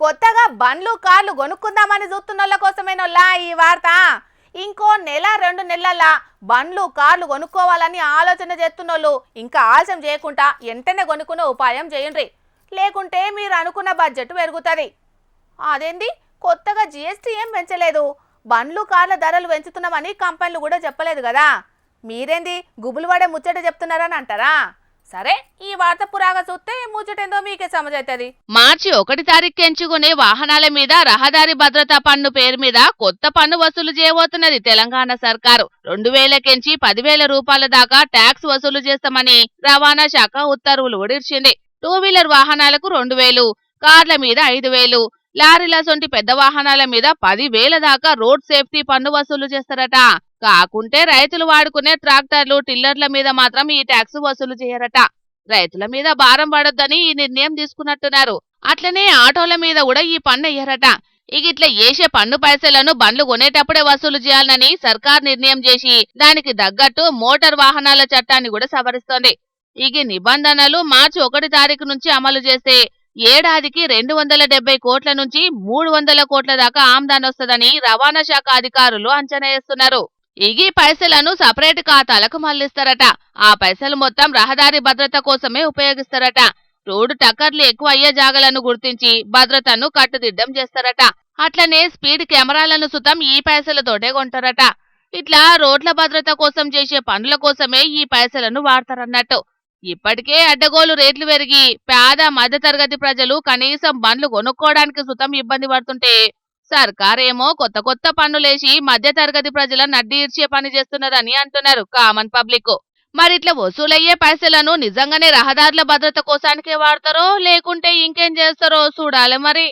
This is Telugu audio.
కొత్తగా బండ్లు కార్లు కొనుక్కుందామని చూస్తున్నోళ్ళ కోసమేనోళ్ళ ఈ వార్త. ఇంకో నెల 2 నెలల బండ్లు కార్లు కొనుక్కోవాలని ఆలోచన చేస్తున్నోళ్ళు ఇంకా ఆలస్యం చేయకుండా వెంటనే కొనుక్కునే ఉపాయం చేయండి. లేకుంటే మీరు అనుకున్న బడ్జెట్ పెరుగుతుంది. అదేంది, కొత్తగా జిఎస్టీ ఏం పెంచలేదు, బండ్లు కార్ల ధరలు పెంచుతున్నామని కంపెనీలు కూడా చెప్పలేదు కదా. మీరేంది గుబులు పడే ముచ్చట చెప్తున్నారని అంటారా? సరే, ఈ వార్త పురాగా చూస్తే ముచ్చటేందో మీకే సమజైతది. మార్చి 1 తారీఖు ఎంచుకునే వాహనాల మీద రహదారి భద్రతా పన్ను పేరు మీద కొత్త పన్ను వసూలు చేయబోతున్నది తెలంగాణ సర్కారు. 2000 కెంచి 10,000 రూపాయల దాకా ట్యాక్స్ వసూలు చేస్తామని రవాణా శాఖ ఉత్తర్వులు ఒడిర్చింది. 2 వీలర్ వాహనాలకు 2,000, కార్ల మీద 5,000, లారీల సొంటి పెద్ద వాహనాల మీద 10,000 దాకా రోడ్ సేఫ్టీ పన్ను వసూలు చేస్తారట. కాకుంటే రైతులు వాడుకునే ట్రాక్టర్లు, టిల్లర్ల మీద మాత్రం ఈ ట్యాక్స్ వసూలు చేయరట. రైతుల మీద భారం పడొద్దని ఈ నిర్ణయం తీసుకున్నట్టున్నారు. అట్లనే ఆటోల మీద కూడా ఈ పన్ను ఎయ్యరట. ఇట్లా ఏసే పన్ను పైసలను బండ్లు కొనేటప్పుడే వసూలు చేయాలని సర్కార్ నిర్ణయం చేసి దానికి తగ్గట్టు మోటార్ వాహనాల చట్టాన్ని కూడా సవరిస్తోంది. ఈ నిబంధనలు మార్చి 1 తారీఖు నుంచి అమలు చేస్తే ఏడాదికి 270 కోట్ల నుంచి 300 కోట్ల దాకా ఆమ్దాని వస్తుందని రవాణా శాఖ అధికారులు అంచనా వేస్తున్నారు. ఈ పైసలను సపరేట్ ఖాతాలకు మళ్లిస్తారట. ఆ పైసలు మొత్తం రహదారి భద్రత కోసమే ఉపయోగిస్తారట. రోడ్డు టక్కర్లు ఎక్కువ అయ్యే జాగలను గుర్తించి భద్రతను కట్టుదిట్టం చేస్తారట. అట్లనే స్పీడ్ కెమెరాలను సుతం ఈ పైసలతోటే కొంటారట. ఇట్లా రోడ్ల భద్రత కోసం చేసే పనుల కోసమే ఈ పైసలను వాడతారన్నట్టు. ఇప్పటికే అడ్డగోలు రేట్లు పెరిగి పేద మధ్యతరగతి ప్రజలు కనీసం బండ్లు కొనుక్కోవడానికి సుతం ఇబ్బంది పడుతుంటే సర్కారేమో కొత్త పన్నులేసి మధ్యతరగతి ప్రజల నడ్డి ఈర్చే పని చేస్తున్నదని అంటున్నారు కామన్ పబ్లిక్. మరిట్లా వసూలయ్యే పైసలను నిజంగానే రహదారుల భద్రత కోసానికే వాడతారో లేకుంటే ఇంకేం చేస్తారో చూడాలి మరి.